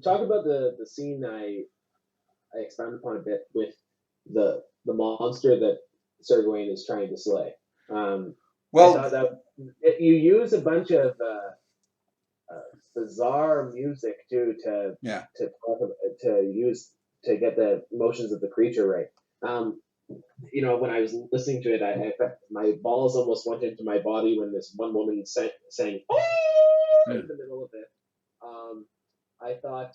Talk about the scene I expounded upon a bit with the monster that Sir Gawain is trying to slay. Um, I Well, thought that you use a bunch of bizarre music too yeah. to talk about, to use to get the emotions of the creature right. Um, when I was listening to it, my balls almost went into my body when this one woman sang "Oh!" Yeah. in the middle of it. Um, I thought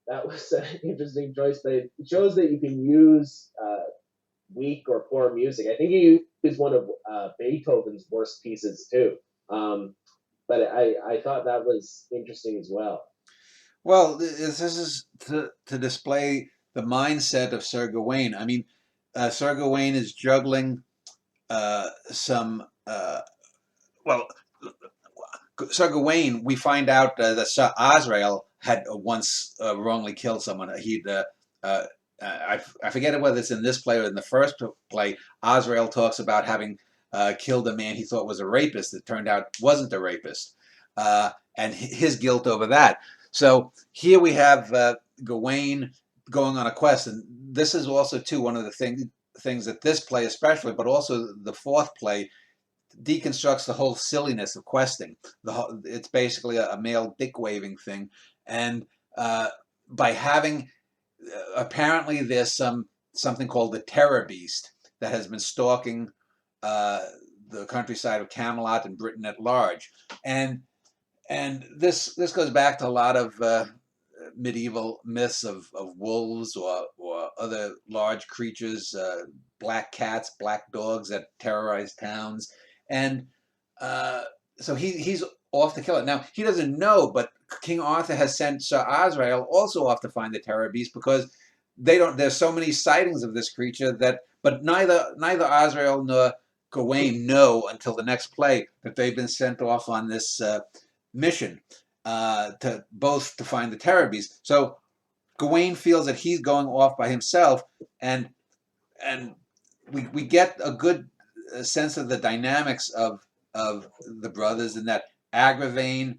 that was an interesting choice. But it shows that you can use weak or poor music. I think he used one of Beethoven's worst pieces too. Um, but I thought that was interesting as well. Well, this is to display the mindset of Sir Gawain. I mean, Sir Gawain is juggling some. Well, Sir Gawain, we find out that Sir Azrael had once wrongly killed someone. Uh, I forget whether it's in this play or in the first play. Azrael talks about having killed a man he thought was a rapist. It turned out wasn't a rapist, and his guilt over that. So here we have Gawain going on a quest, and this is also too one of the things that this play especially, but also the fourth play deconstructs the whole silliness of questing. It's basically a male dick waving thing, and uh, by having apparently there's something called the Terror Beast that has been stalking uh, the countryside of Camelot and Britain at large, and this goes back to a lot of medieval myths of wolves or other large creatures, black cats, black dogs that terrorize towns, and uh, so he's off to kill it. Now he doesn't know, but King Arthur has sent Sir Azrael also off to find the terror beast because they don't. There's so many sightings of this creature that, but neither Azrael nor Gawain know until the next play that they've been sent off on this mission to both to find the terror beast. So Gawain feels that he's going off by himself, and and we get a good sense of the dynamics of the brothers, in that Agravain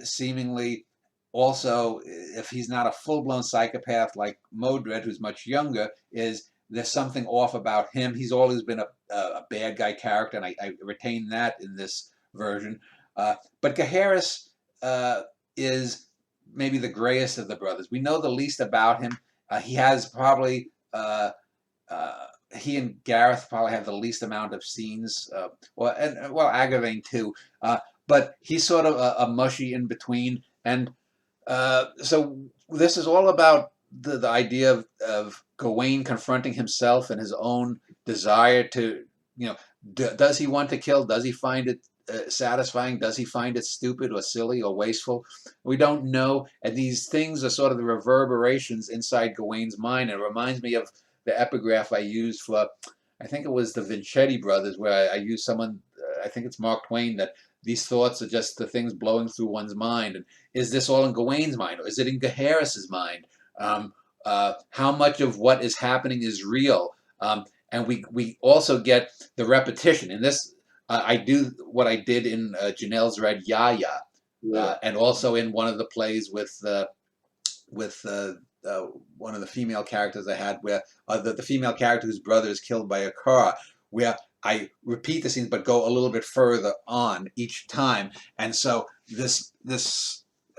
seemingly also, if he's not a full-blown psychopath like Modred, who's much younger, is there's something off about him. He's always been a bad guy character, and I retain that in this version. But Gaheris is maybe the grayest of the brothers. We know the least about him. He has probably he and Gareth probably have the least amount of scenes. Well, Agravain too. But he's sort of a mushy in between, and so this is all about the idea of Gawain confronting himself and his own desire to, does he want to kill? Does he find it satisfying? Does he find it stupid or silly or wasteful? We don't know. And these things are sort of the reverberations inside Gawain's mind. It reminds me of the epigraph I used for, I think it was the Vincetti brothers, where I used someone, I think it's Mark Twain, that these thoughts are just the things blowing through one's mind. And is this all in Gawain's mind, or is it in Gaheris's mind? How much of what is happening is real? And we also get the repetition. In this, I do what I did in Janelle's Red Yaya, Yeah. and also in one of the plays with one of the female characters I had, where the female character whose brother is killed by a car, where I repeat the scenes but go a little bit further on each time, and so this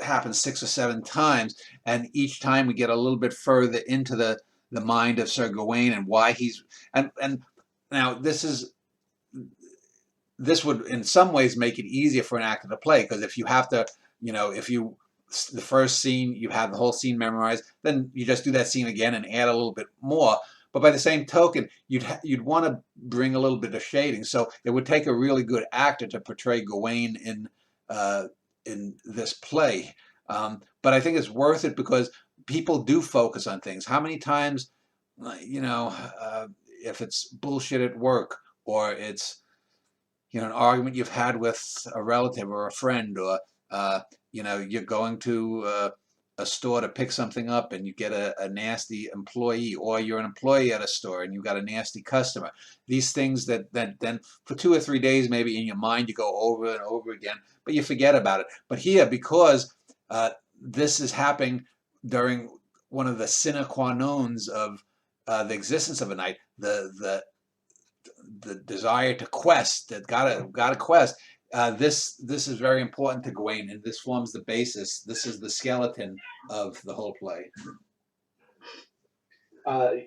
happens 6 or 7 times, and each time we get a little bit further into the mind of Sir Gawain and why he's and now this would in some ways make it easier for an actor to play, because if you have to, if you the first scene you have the whole scene memorized, then you just do that scene again and add a little bit more. But by the same token, you'd want to bring a little bit of shading. So it would take a really good actor to portray Gawain in this play. But I think it's worth it because people do focus on things. How many times, if it's bullshit at work, or it's an argument you've had with a relative or a friend, or you're going to a store to pick something up and you get a nasty employee, or you're an employee at a store and you've got a nasty customer. These things that then for 2 or 3 days maybe in your mind you go over and over again, but you forget about it. But here, because this is happening during one of the sine qua nons of the existence of a knight, the desire to quest, that gotta quest. This is very important to Gawain, and this forms the basis. This is the skeleton of the whole play.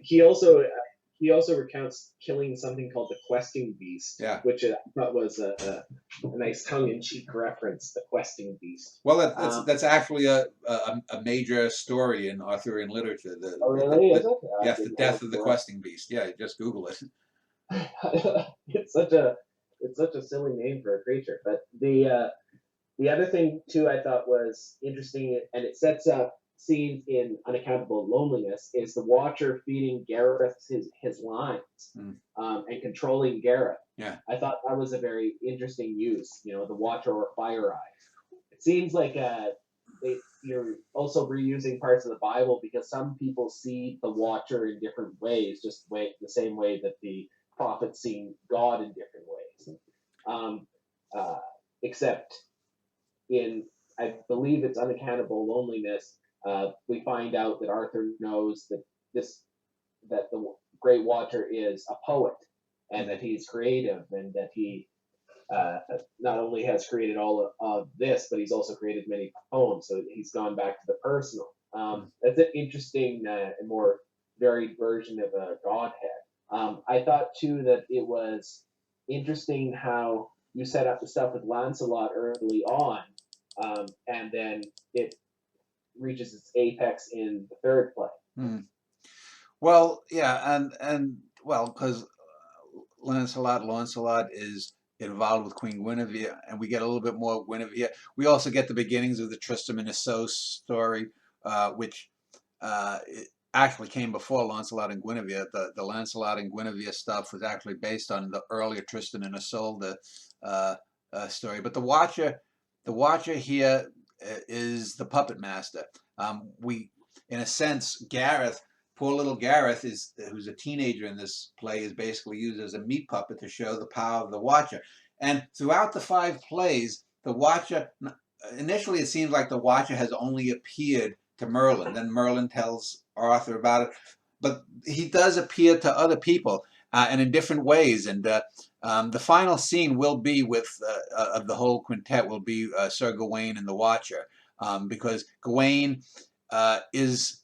He also recounts killing something called the questing beast, Yeah. which I thought was a nice tongue-in-cheek reference. The questing beast. Well, that's actually a major story in Arthurian literature. Oh, really? Is it? Yes, the death of the questing beast. Yeah, just Google it. It's such a silly name for a creature. But the other thing too I thought was interesting, and it sets up scenes in Unaccountable Loneliness, is the Watcher feeding Gareth his lines, and controlling Gareth. Yeah. I thought that was a very interesting use. You know, the Watcher or Fire Eye. It seems like you're also reusing parts of the Bible, because some people see the Watcher in different ways, just the same way that the prophets seen God in different ways. Except in, I believe it's Unaccountable Loneliness, we find out that Arthur knows that the Great Watcher is a poet, and that he's creative, and that he not only has created all of this, but he's also created many poems. So he's gone back to the personal. That's an interesting and more varied version of a Godhead. I thought too that it was interesting how you set up the stuff with Lancelot early on, and then it reaches its apex in the third play. Well, yeah, and well, because Lancelot is involved with Queen Guinevere, and we get a little bit more Guinevere. We also get the beginnings of the Tristram and Isolde story, which actually came before Lancelot and Guinevere. The Lancelot and Guinevere stuff was actually based on the earlier Tristan and Isolde story. But the Watcher here is the puppet master. In a sense, Gareth, poor little Gareth, who's a teenager in this play, is basically used as a meat puppet to show the power of the Watcher. And throughout the 5 plays, the Watcher, initially it seems like the Watcher has only appeared to Merlin. Then Merlin tells Arthur about it. But he does appear to other people, and in different ways. And the final scene will be of the whole quintet will be Sir Gawain and the Watcher, because Gawain is,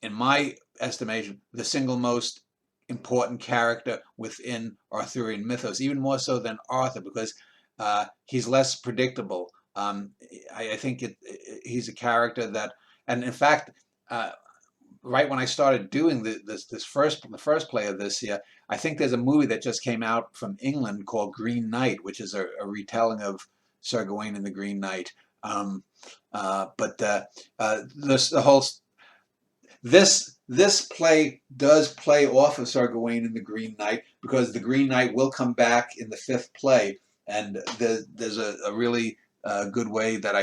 in my estimation, the single most important character within Arthurian mythos, even more so than Arthur, because he's less predictable. I think he's a character that, and in fact, right when I started doing the first play of this here, I think there's a movie that just came out from England called Green Knight, which is a retelling of Sir Gawain and the Green Knight. This play does play off of Sir Gawain and the Green Knight, because the Green Knight will come back in the 5th play, and there's a really good way that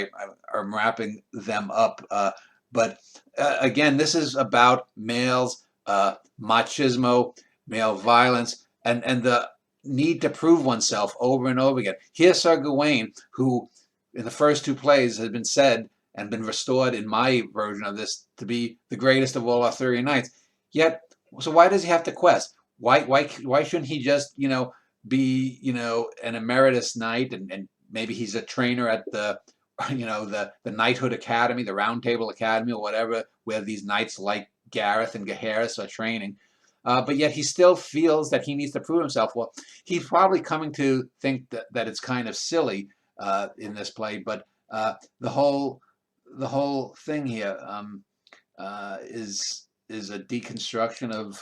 I'm wrapping them up. But again, this is about males, machismo, male violence, and the need to prove oneself over and over again. Here's Sir Gawain, who in the first 2 plays has been said and been restored in my version of this to be the greatest of all Arthurian knights. Yet, so why does he have to quest? Why shouldn't he just, be, an emeritus knight, and maybe he's a trainer at the Knighthood Academy, the Round Table Academy, or whatever, where these knights like Gareth and Gaheris are training. But yet he still feels that he needs to prove himself. Well, he's probably coming to think that it's kind of silly in this play, but the whole thing here is a deconstruction of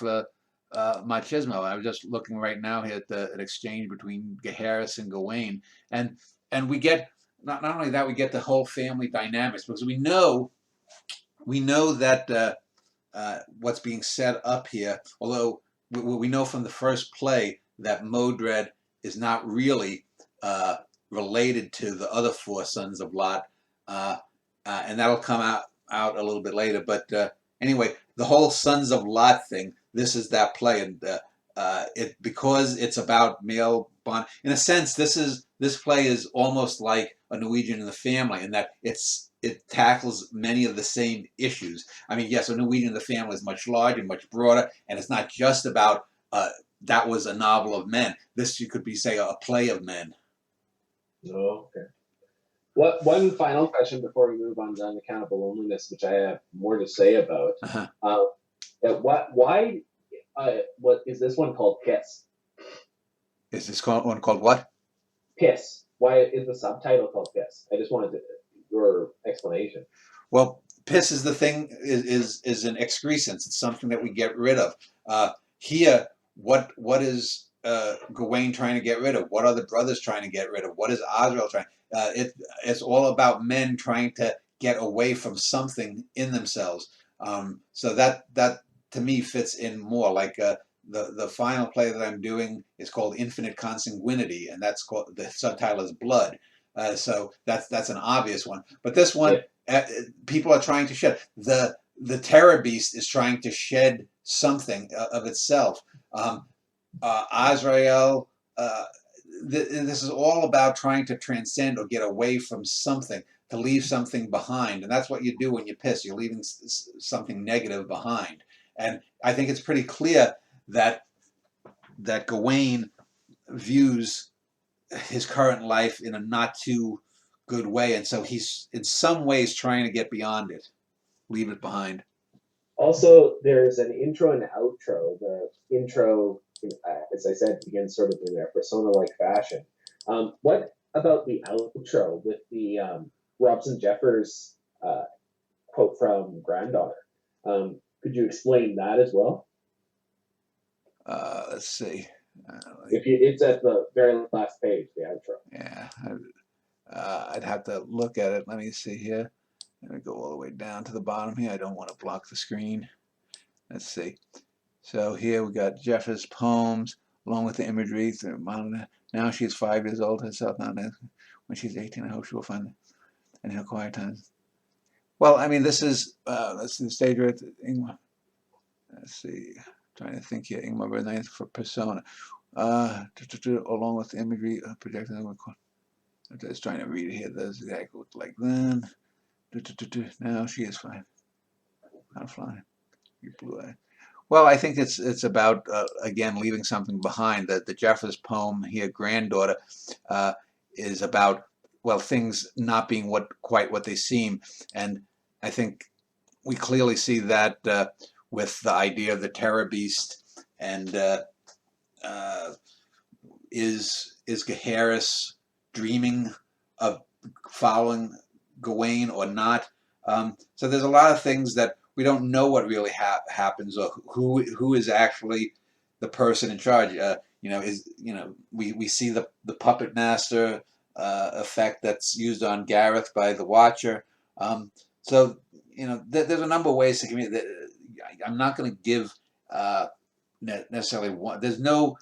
machismo. I was just looking right now here at an exchange between Gaheris and Gawain, and we get not only that, we get the whole family dynamics, because we know that what's being set up here, although we know from the first play that Modred is not really related to the other 4 sons of Lot, and that'll come out a little bit later. But anyway, the whole Sons of Lot thing, this is that play, and because it's about male bond. In a sense, this play is almost like a Norwegian in the Family, in that it's it tackles many of the same issues. I mean, yes, A New Weed in the Family is much larger, much broader, and it's not just about that was a novel of men. This you could be say a play of men. Oh, okay. What one final question before we move on to unaccountable loneliness, which I have more to say about. Uh-huh. Why? What is this one called? Piss. Is this one called what? Piss. Why is the subtitle called Piss? I just wanted your explanation. Well, piss is the thing is an excrescence. It's something that we get rid of. Here, what is Gawain trying to get rid of? What are the brothers trying to get rid of? What is Azrael trying? It's all about men trying to get away from something in themselves. So that to me fits in more like the final play that I'm doing is called Infinite Consanguinity, and that's called the subtitle is Blood. So that's an obvious one. But this one, people are trying to shed the terror beast is trying to shed something of itself. Azrael. This is all about trying to transcend or get away from something, to leave something behind, and that's what you do when you piss. You're leaving something negative behind, and I think it's pretty clear that Gawain views his current life in a not too good way, and so he's in some ways trying to get beyond it, leave it behind. Also, there's an intro and outro. The intro, as I said, begins sort of in a persona-like fashion. What about the outro with the Robson Jeffers quote from Granddaughter? Could you explain that as well? Let's see. It's at the very last page, the outro. Yeah, I'd have to look at it. Let me see here. Let me go all the way down to the bottom here. I don't want to block the screen. Let's see. So here we got Jeffers' poems, along with the imagery. Now she's 5 years old herself. Now, when she's 18, I hope she will find it in her quiet times. Well, I mean, this is let's see the stage right. Let's see. Trying to think here. Ingmar Bergman for persona. Along with the imagery projected. I'm just trying to read it here. Does exactly look like then. Now she is 5. Not flying. You blue eye. Well, I think it's about again leaving something behind. The Jeffers poem here, Granddaughter, is about things not being quite what they seem, and I think we clearly see that with the idea of the terror beast and is Gaheris dreaming of following Gawain or not? So there's a lot of things that we don't know what really happens or who is actually the person in charge. We see the puppet master effect that's used on Gareth by the Watcher. So there's a number of ways to communicate. I'm not going to give necessarily one. There's no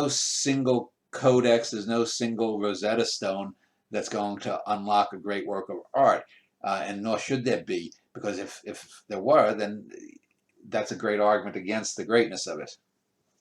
single codex. There's no single Rosetta Stone that's going to unlock a great work of art, and nor should there be, because if there were, then that's a great argument against the greatness of it.